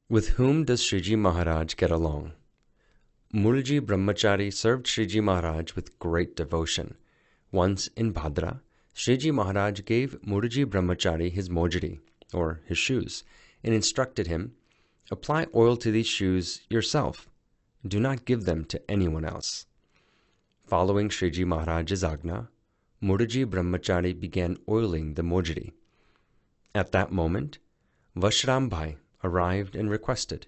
With whom does Shriji Maharaj get along? Murji Brahmachari served Shriji Maharaj with great devotion. Once in Bhadra, Shriji Maharaj gave Murji Brahmachari his mojri, or his shoes, and instructed him, "Apply oil to these shoes yourself. Do not give them to anyone else." Following Shriji Maharaj's ajna, Murji Brahmachari began oiling the mojri. At that moment, Vashram Bhai arrived and requested,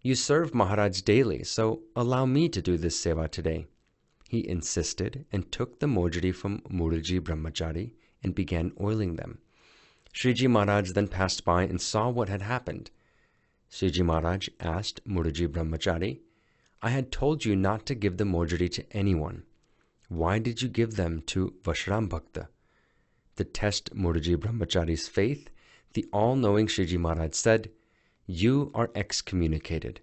"You serve Maharaj daily, so allow me to do this seva today." He insisted and took the mojri from Murji Brahmachari and began oiling them. Shriji Maharaj then passed by and saw what had happened. Shriji Maharaj asked Murji Brahmachari, "I had told you not to give the mojri to anyone. Why did you give them to Vashram Bhakta?" To test Murji Brahmachari's faith, the all-knowing Shriji Maharaj said, "You are excommunicated.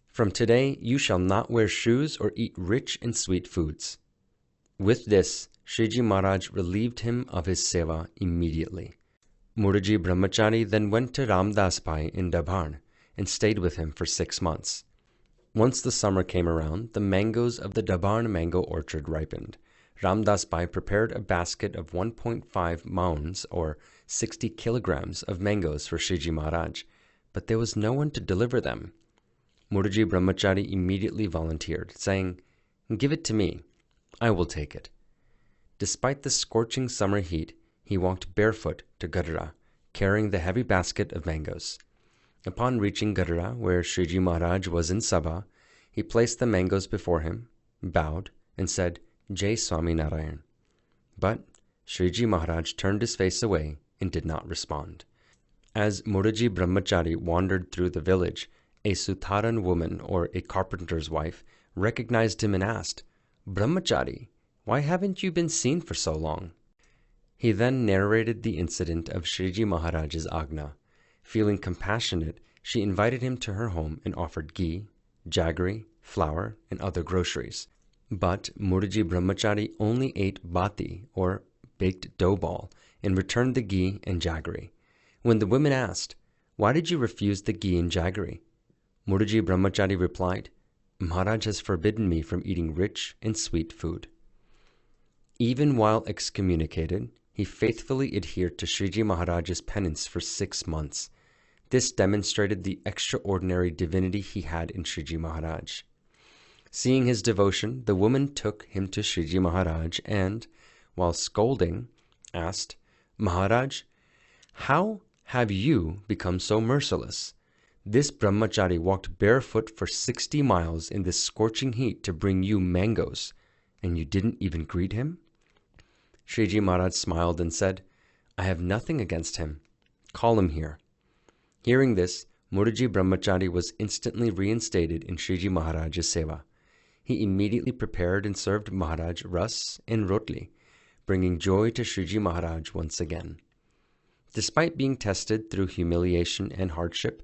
From today, you shall not wear shoes or eat rich and sweet foods." With this, Shriji Maharaj relieved him of his seva immediately. Murji Brahmachari then went to Ramdas Bhai in Dabharn and stayed with him for 6 months. Once the summer came around, the mangoes of the Dabharn mango orchard ripened. Ramdas Bhai prepared a basket of 1.5 maunds, or 60 kilograms, of mangoes for Shriji Maharaj, but there was no one to deliver them. Murji Brahmachari immediately volunteered, saying, "Give it to me. I will take it." Despite the scorching summer heat, he walked barefoot to Gadara, carrying the heavy basket of mangoes. Upon reaching Gadara, where Shriji Maharaj was in Sabha, he placed the mangoes before him, bowed, and said, "Jai Swaminarayan." But Shriji Maharaj turned his face away and did not respond. As Murji Brahmachari wandered through the village, a Sutaran woman, or a carpenter's wife, recognized him and asked, "Brahmachari, why haven't you been seen for so long?" He then narrated the incident of Shriji Maharaj's ajna. Feeling compassionate, she invited him to her home and offered ghee, jaggery, flour, and other groceries. But Murji Brahmachari only ate bati, or baked dough ball, and returned the ghee and jaggery. When the women asked, "Why did you refuse the ghee and jaggery?" Murji Brahmachari replied, "Maharaj has forbidden me from eating rich and sweet food." Even while excommunicated, he faithfully adhered to Shriji Maharaj's penance for 6 months. This demonstrated the extraordinary divinity he had in Shriji Maharaj. Seeing his devotion, the woman took him to Shriji Maharaj and, while scolding, asked, "Maharaj, how have you become so merciless? This Brahmachari walked barefoot for 60 miles in this scorching heat to bring you mangoes, and you didn't even greet him?" Shriji Maharaj smiled and said, "I have nothing against him. Call him here." Hearing this, Murji Brahmachari was instantly reinstated in Shriji Maharaj's seva. He immediately prepared and served Maharaj ras and rotli, bringing joy to Shriji Maharaj once again. Despite being tested through humiliation and hardship,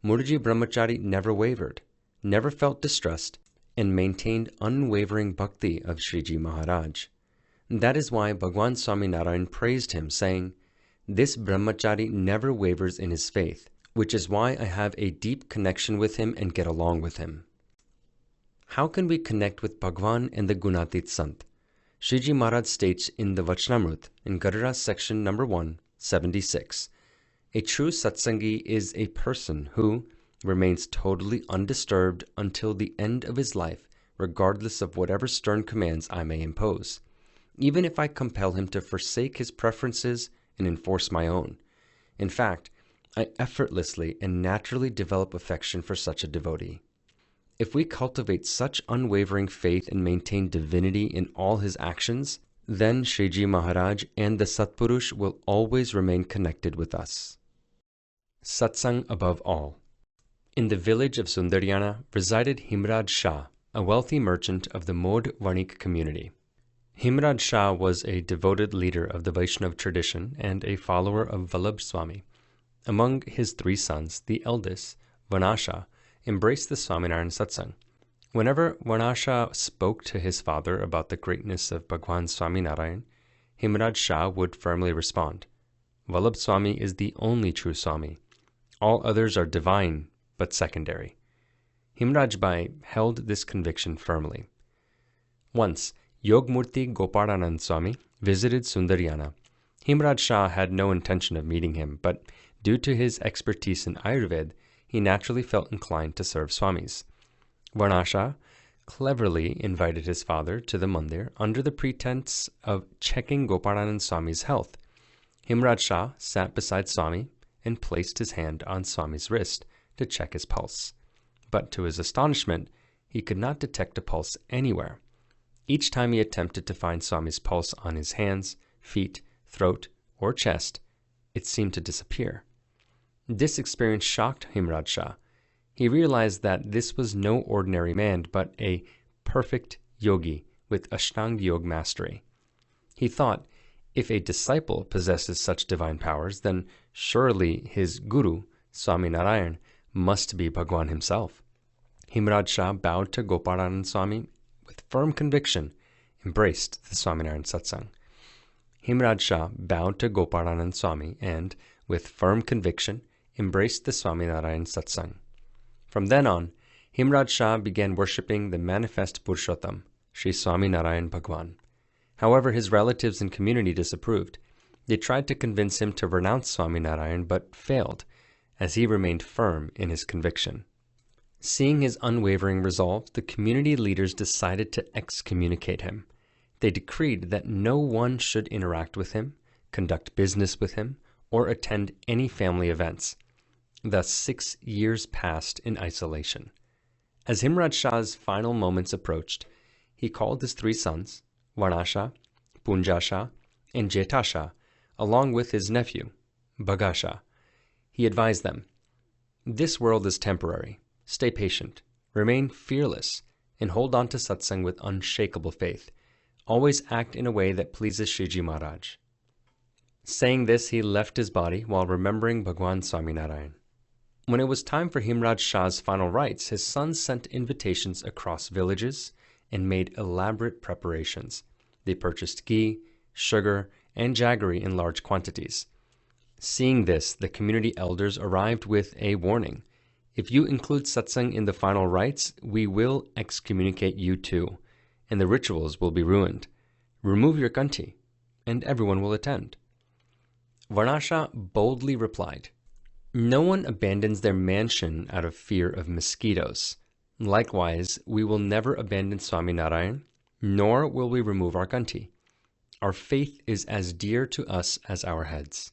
Murji Brahmachari never wavered, never felt distressed, and maintained unwavering bhakti of Shriji Maharaj. That is why Bhagwan Swaminarayan praised him, saying, "This Brahmachari never wavers in his faith, which is why I have a deep connection with him and get along with him." How can we connect with Bhagwan and the Gunatit Sant? Shriji Maharaj states in the Vachnamrut, in Gadara section number 1, 76, "A true Satsangi is a person who remains totally undisturbed until the end of his life, regardless of whatever stern commands I may impose, even if I compel him to forsake his preferences and enforce my own. In fact, I effortlessly and naturally develop affection for such a devotee." If we cultivate such unwavering faith and maintain divinity in all his actions, then Shriji Maharaj and the Satpurush will always remain connected with us. Satsang above all. In the village of Sundaryana resided Himraj Shah, a wealthy merchant of the Mod Vanik community. Himraj Shah was a devoted leader of the Vaishnav tradition and a follower of Vallabh Swami. Among his 3 sons, the eldest, Vanasha, embraced the Swaminarayan Satsang. Whenever Vanasha spoke to his father about the greatness of Bhagwan Swaminarayan, Himraj Shah would firmly respond, "Vallabh Swami is the only true Swami. All others are divine, but secondary. Himraj Bai held this conviction firmly. Once, Yogmurti Gopalanand Swami visited Sundaryana. Himraj Shah had no intention of meeting him, but due to his expertise in Ayurveda, he naturally felt inclined to serve Swamis. Varnasha cleverly invited his father to the mandir under the pretense of checking Gopalanand Swami's health. Himraj Shah sat beside Swami and placed his hand on Swami's wrist to check his pulse. But to his astonishment, he could not detect a pulse anywhere. Each time he attempted to find Swami's pulse on his hands, feet, throat, or chest, it seemed to disappear. This experience shocked Himraj Shah. He realized that this was no ordinary man, but a perfect yogi with Ashtanga Yoga mastery. He thought, if a disciple possesses such divine powers, then surely his guru, Swaminarayan, must be Bhagwan himself. Himraj Shah bowed to Gopalanand Swami with firm conviction, embraced the Swaminarayan Satsang. Himraj Shah bowed to Gopalanand Swami and, with firm conviction, embraced the Swaminarayan Satsang. From then on, Himraj Shah began worshipping the manifest Purushottam, Sri Swaminarayan Bhagwan. However, his relatives and community disapproved. They tried to convince him to renounce Swaminarayan, but failed, as he remained firm in his conviction. Seeing his unwavering resolve, the community leaders decided to excommunicate him. They decreed that no one should interact with him, conduct business with him, or attend any family events. Thus 6 years passed in isolation. As Himraj Shah's final moments approached, he called his 3 sons, Varnasha, Punjasha, and Jetasha, along with his nephew, Bhagasha. He advised them, "This world is temporary. Stay patient, remain fearless, and hold on to satsang with unshakable faith. Always act in a way that pleases Shriji Maharaj." Saying this, he left his body while remembering Bhagwan Swaminarayan. When it was time for Himraj Shah's final rites, his sons sent invitations across villages and made elaborate preparations. They purchased ghee, sugar, and jaggery in large quantities. Seeing this, the community elders arrived with a warning. "If you include satsang in the final rites, we will excommunicate you too, and the rituals will be ruined. Remove your kanti, and everyone will attend." Varnasha boldly replied, "No one abandons their mansion out of fear of mosquitoes. Likewise, we will never abandon Swaminarayan, nor will we remove our kanti. Our faith is as dear to us as our heads."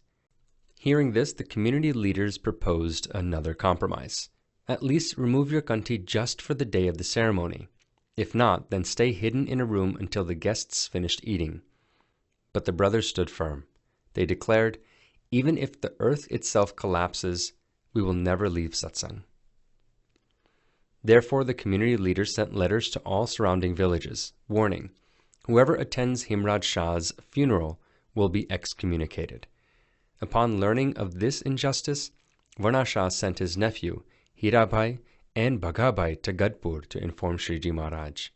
Hearing this, the community leaders proposed another compromise. "At least remove your kanti just for the day of the ceremony. If not, then stay hidden in a room until the guests finished eating." But the brothers stood firm. They declared, "Even if the earth itself collapses, we will never leave satsang." Therefore, the community leaders sent letters to all surrounding villages, warning, whoever attends Himraj Shah's funeral will be excommunicated. Upon learning of this injustice, Varnasha sent his nephew, Hirabhai, and Bhagabai to Gadpur to inform Shriji Maharaj.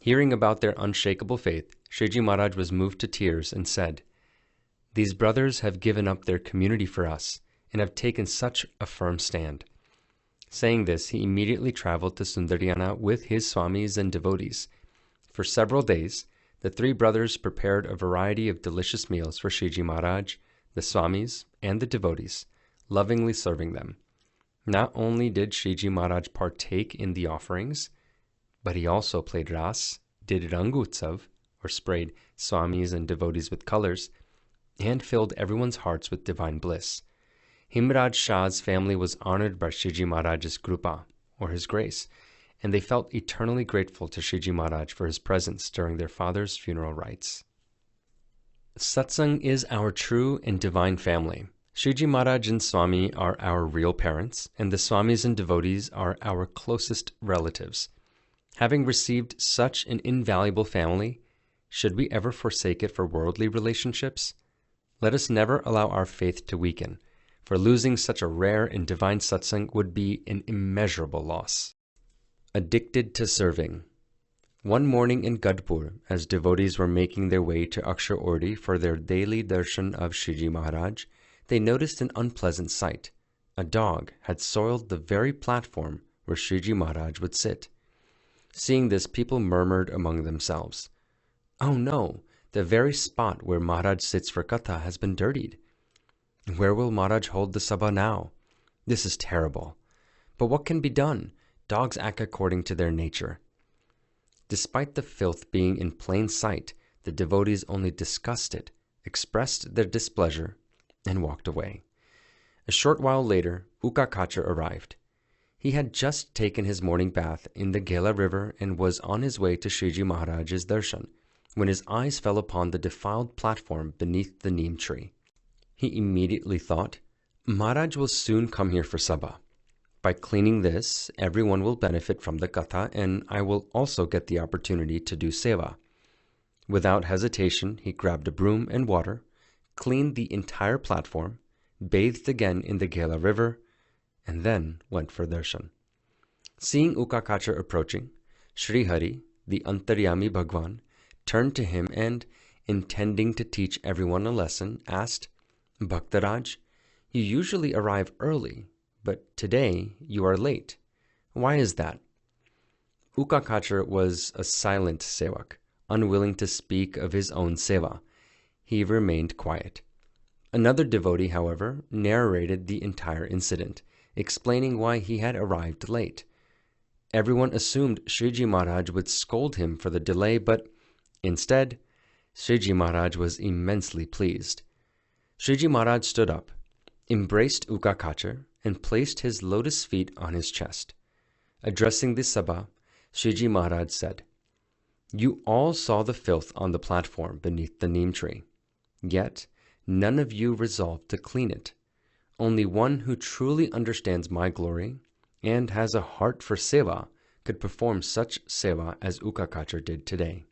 Hearing about their unshakable faith, Shriji Maharaj was moved to tears and said, "These brothers have given up their community for us and have taken such a firm stand." Saying this, he immediately traveled to Sundaryana with his swamis and devotees. For several days, the 3 brothers prepared a variety of delicious meals for Shriji Maharaj, the swamis, and the devotees, lovingly serving them. Not only did Shriji Maharaj partake in the offerings, but he also played ras, did rangutsav, or sprayed swamis and devotees with colors, and filled everyone's hearts with divine bliss. Himraj Shah's family was honored by Shriji Maharaj's krupa, or his grace, and they felt eternally grateful to Shriji Maharaj for his presence during their father's funeral rites. Satsang is our true and divine family. Shriji Maharaj and Swami are our real parents, and the Swamis and devotees are our closest relatives. Having received such an invaluable family, should we ever forsake it for worldly relationships? Let us never allow our faith to weaken, for losing such a rare and divine satsang would be an immeasurable loss. Addicted to serving. One morning in Gadpur, as devotees were making their way to Akshar Ordi for their daily darshan of Shriji Maharaj, they noticed an unpleasant sight. A dog had soiled the very platform where Sriji Maharaj would sit. Seeing this, people murmured among themselves, "Oh no, the very spot where Maharaj sits for Katha has been dirtied. Where will Maharaj hold the Sabha now? This is terrible. But what can be done? Dogs act according to their nature." Despite the filth being in plain sight, the devotees only discussed it, expressed their displeasure, and walked away. A short while later, Ukakachar arrived. He had just taken his morning bath in the Gela river and was on his way to Sriji Maharaj's darshan, when his eyes fell upon the defiled platform beneath the neem tree. He immediately thought, "Maharaj will soon come here for sabha. By cleaning this, everyone will benefit from the katha, and I will also get the opportunity to do seva." Without hesitation, he grabbed a broom and water, cleaned the entire platform, bathed again in the Gela river, and then went for darshan. Seeing Ukakachar approaching, Sri Hari, the Antaryami Bhagwan, turned to him and, intending to teach everyone a lesson, asked, "Bhaktaraj, you usually arrive early, but today you are late. Why is that?" Ukakachar was a silent sevak, unwilling to speak of his own seva. He remained quiet. Another devotee, however, narrated the entire incident, explaining why he had arrived late. Everyone assumed Sriji Maharaj would scold him for the delay, but instead, Sriji Maharaj was immensely pleased. Sriji Maharaj stood up, embraced Ukakachar, and placed his lotus feet on his chest. Addressing the sabha, Sriji Maharaj said, "You all saw the filth on the platform beneath the neem tree. Yet, none of you resolved to clean it. Only one who truly understands my glory and has a heart for seva could perform such seva as Ukakachar did today."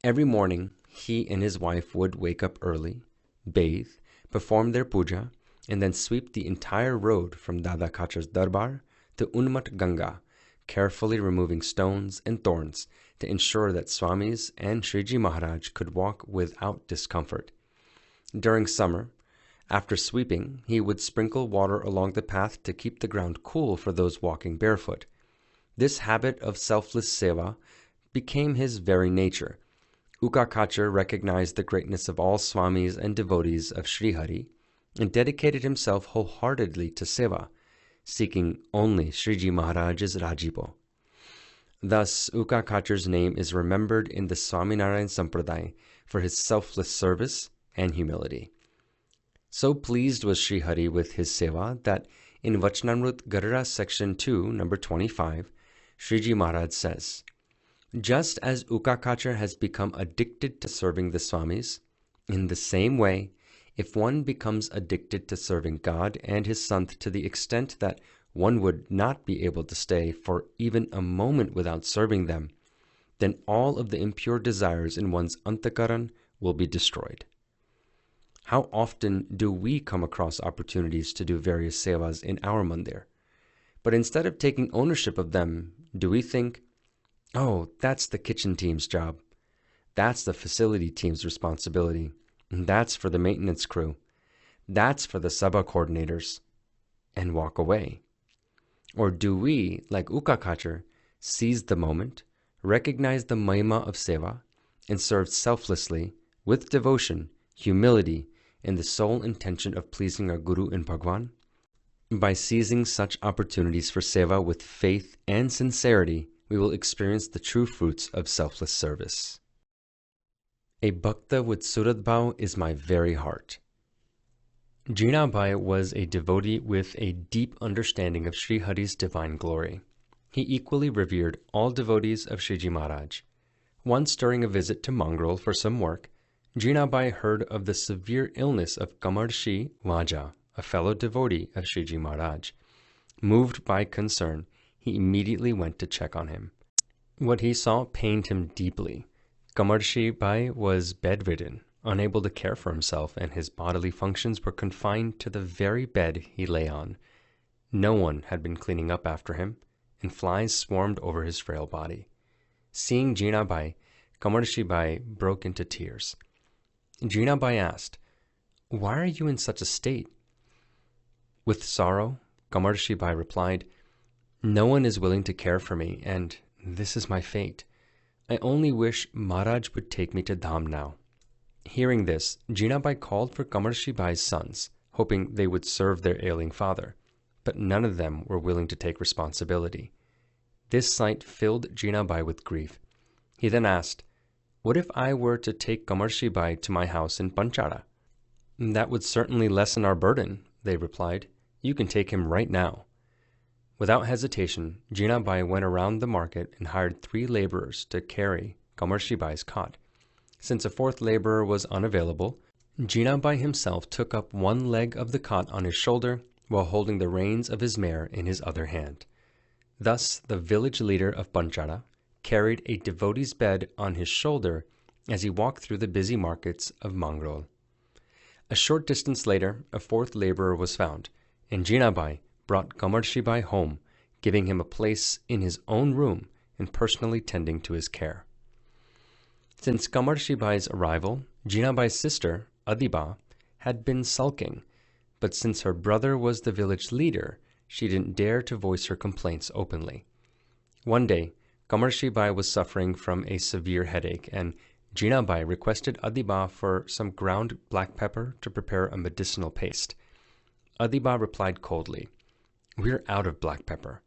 Every morning, he and his wife would wake up early, bathe, perform their puja, and then sweep the entire road from Dada Kachar's darbar to Unmat Ganga, carefully removing stones and thorns to ensure that Swamis and Sriji Maharaj could walk without discomfort. During summer, after sweeping, he would sprinkle water along the path to keep the ground cool for those walking barefoot. This habit of selfless seva became his very nature. Ukakachar recognized the greatness of all Swamis and devotees of Sri Hari and dedicated himself wholeheartedly to seva, seeking only Sriji Maharaj's Rajipo. Thus, Ukakachar's name is remembered in the Swaminarayan Sampradaya for his selfless service and humility. So pleased was Sri Hari with his seva that in Vachanamrut Garira section 2, number 25, Sriji Maharaj says, "Just as Ukakachar has become addicted to serving the Swamis, in the same way, if one becomes addicted to serving God and his sant to the extent that one would not be able to stay for even a moment without serving them, then all of the impure desires in one's antakaran will be destroyed." How often do we come across opportunities to do various sevas in our mandir? But instead of taking ownership of them, do we think, "Oh, that's the kitchen team's job. That's the facility team's responsibility. And that's for the maintenance crew. That's for the sabha coordinators," and walk away? Or do we, like Ukakachar, seize the moment, recognize the mahima of seva, and serve selflessly, with devotion, humility, and the sole intention of pleasing our Guru and Bhagwan? By seizing such opportunities for seva with faith and sincerity, we will experience the true fruits of selfless service. A bhakta with Suradbhav is my very heart. Jinabai was a devotee with a deep understanding of Sri Hari's divine glory. He equally revered all devotees of Sriji Maharaj. Once during a visit to Mangrol for some work, Jinabai heard of the severe illness of Kamarshi Vaja, a fellow devotee of Sriji Maharaj. Moved by concern, he immediately went to check on him. What he saw pained him deeply. Kamarshi Bhai was bedridden, unable to care for himself, and his bodily functions were confined to the very bed he lay on. No one had been cleaning up after him, and flies swarmed over his frail body. Seeing Jinabai, Kamarshi Bhai broke into tears. Jinabai asked, "Why are you in such a state?" With sorrow, Kamarshi Bai replied, "No one is willing to care for me, and this is my fate. I only wish Maharaj would take me to Dham now." Hearing this, Jinabai called for Kamarshi Bai's sons, hoping they would serve their ailing father, but none of them were willing to take responsibility. This sight filled Jinabai with grief. He then asked, "What if I were to take Kamarshi Bai to my house in Panchara?" "That would certainly lessen our burden," they replied. "You can take him right now." Without hesitation, Jinabai went around the market and hired 3 laborers to carry Kamarshi Bai's cot. Since a 4th laborer was unavailable, Jinabai himself took up one leg of the cot on his shoulder while holding the reins of his mare in his other hand. Thus, the village leader of Panchara carried a devotee's bed on his shoulder as he walked through the busy markets of Mangrol. A short distance later, a 4th laborer was found, and Jinabai brought Kamarshi Bai home, giving him a place in his own room and personally tending to his care. Since Kamarshi Bai's arrival, Jinabai's sister, Adhiba, had been sulking, but since her brother was the village leader, she didn't dare to voice her complaints openly. One day, Kamarshi Bai was suffering from a severe headache, and Jinabai requested Adhiba for some ground black pepper to prepare a medicinal paste. Adhiba replied coldly, "We're out of black pepper."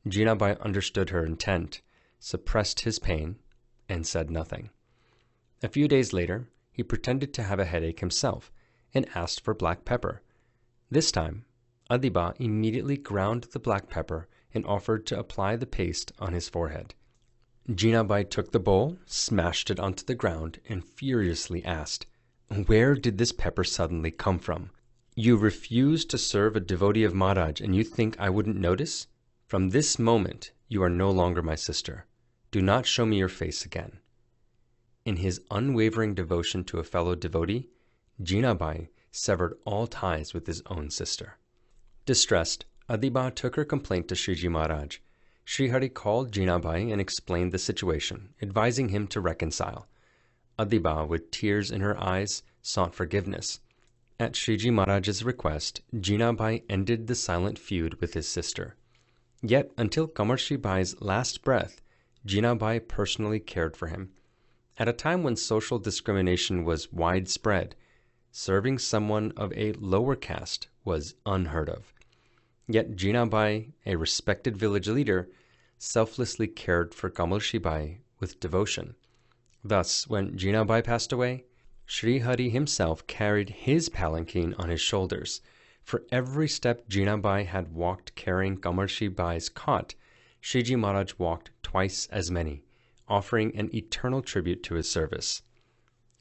Jinabai understood her intent, suppressed his pain, and said nothing. A few days later, he pretended to have a headache himself and asked for black pepper. This time, Adhiba immediately ground the black pepper and offered to apply the paste on his forehead. Jinabai took the bowl, smashed it onto the ground, and furiously asked, "Where did this pepper suddenly come from? You refuse to serve a devotee of Maharaj, and you think I wouldn't notice? From this moment, you are no longer my sister. Do not show me your face again." In his unwavering devotion to a fellow devotee, Jinabai severed all ties with his own sister. Distressed, Adhiba took her complaint to Sriji Maharaj. Srihari called Jinabai and explained the situation, advising him to reconcile. Adhiba, with tears in her eyes, sought forgiveness. At Sriji Maharaj's request, Jinabai ended the silent feud with his sister. Yet, until Kamarshi Bai's last breath, Jinabai personally cared for him. At a time when social discrimination was widespread, serving someone of a lower caste was unheard of. Yet Jinabai, a respected village leader, selflessly cared for Kamarshi Bai with devotion. Thus, when Jinabai passed away, Sri Hari himself carried his palanquin on his shoulders. For every step Jinabai had walked carrying Kamarshi Bai's cot, Sriji Maharaj walked twice as many, offering an eternal tribute to his service.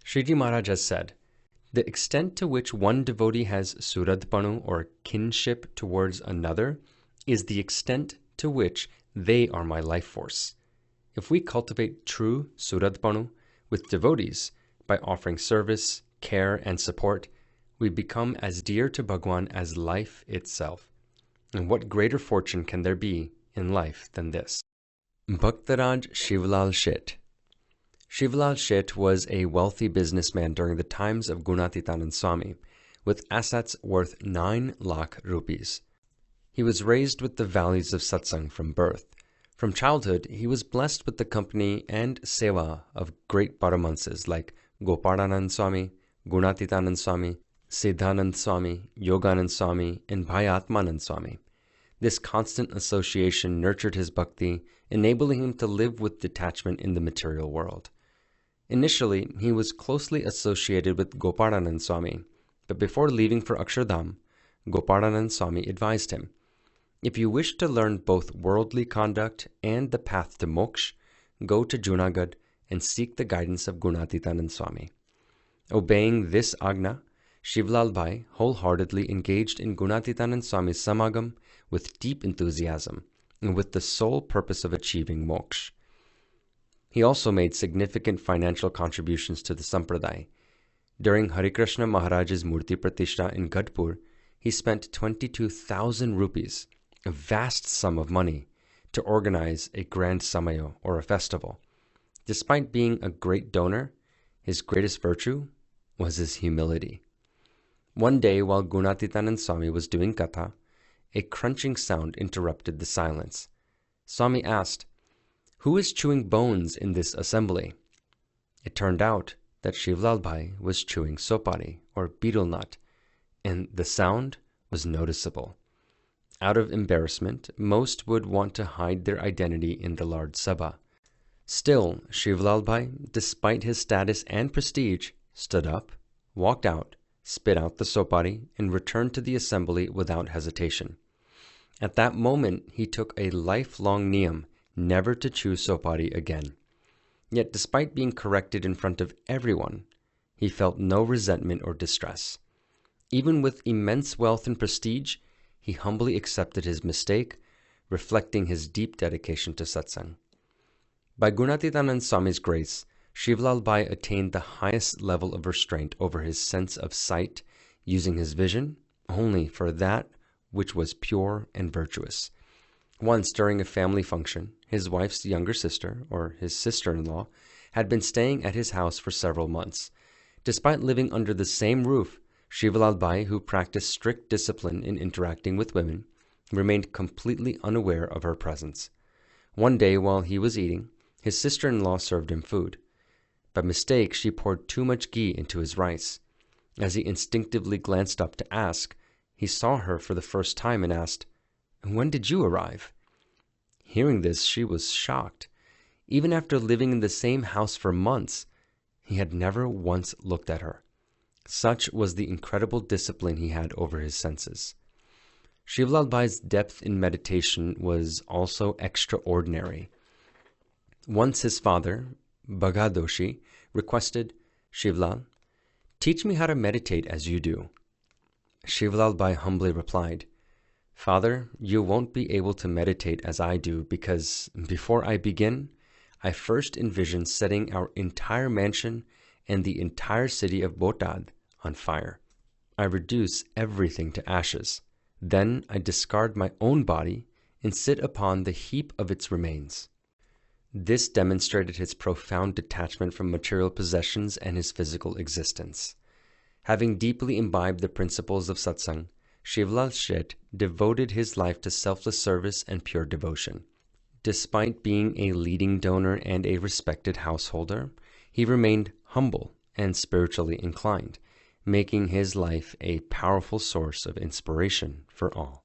Sriji Maharaj has said, "The extent to which one devotee has suradpanu or kinship towards another is the extent to which they are my life force. If we cultivate true suradpanu with devotees by offering service, care, and support, we become as dear to Bhagwan as life itself. And what greater fortune can there be in life than this?" Bhaktaraj Shivlal Sheth. Shivlal Sheth was a wealthy businessman during the times of Gunatitanand Swami, with assets worth 9 lakh rupees. He was raised with the values of satsang from birth. From childhood, he was blessed with the company and seva of great paramahanses like Gopalanand Swami, Gunatitanand Swami, Siddhanand Swami, Yoganand Swami, and Bhayatmanand Swami. This constant association nurtured his bhakti, enabling him to live with detachment in the material world. Initially, he was closely associated with Gopalanand Swami, but before leaving for Akshardham, Gopalanand Swami advised him, "If you wish to learn both worldly conduct and the path to moksha, go to Junagadh and seek the guidance of Gunatitanand Swami." Obeying this agna, Shivlal Bhai wholeheartedly engaged in Gunatitanand Swami's samagam with deep enthusiasm and with the sole purpose of achieving moksha. He also made significant financial contributions to the sampradaya. During Harikrishna Maharaj's Murti Pratishtha in Gadpur, he spent 22,000 rupees, a vast sum of money, to organize a grand samayo or a festival. Despite being a great donor, his greatest virtue was his humility. One day while Gunatitanand Swami was doing katha, a crunching sound interrupted the silence. Swami asked, "Who is chewing bones in this assembly?" It turned out that Shivlal Bhai was chewing sopari, or betel nut, and the sound was noticeable. Out of embarrassment, most would want to hide their identity in the large sabha. Still, Shivlal Bhai, despite his status and prestige, stood up, walked out, spit out the sopari, and returned to the assembly without hesitation. At that moment, he took a lifelong niyam never to chew sopari again. Yet, despite being corrected in front of everyone, he felt no resentment or distress. Even with immense wealth and prestige, he humbly accepted his mistake, reflecting his deep dedication to satsang. By Gunatitanand Swami's grace, Shivlal Bhai attained the highest level of restraint over his sense of sight, using his vision only for that which was pure and virtuous. Once, during a family function, his wife's younger sister, or his sister-in-law, had been staying at his house for several months. Despite living under the same roof, Shivlal Bhai, who practiced strict discipline in interacting with women, remained completely unaware of her presence. One day, while he was eating, his sister-in-law served him food. By mistake, she poured too much ghee into his rice. As he instinctively glanced up to ask, he saw her for the first time and asked, "When did you arrive?" Hearing this, she was shocked. Even after living in the same house for months, he had never once looked at her. Such was the incredible discipline he had over his senses. Shivlal Bhai's depth in meditation was also extraordinary. Once his father, Bhagadoshi, requested, "Shivlal, teach me how to meditate as you do." Shivlal Bhai humbly replied, "Father, you won't be able to meditate as I do because before I begin, I first envision setting our entire mansion and the entire city of Botad on fire. I reduce everything to ashes. Then I discard my own body and sit upon the heap of its remains." This demonstrated his profound detachment from material possessions and his physical existence. Having deeply imbibed the principles of satsang, Shivlal Sheth devoted his life to selfless service and pure devotion. Despite being a leading donor and a respected householder, he remained humble and spiritually inclined, making his life a powerful source of inspiration for all.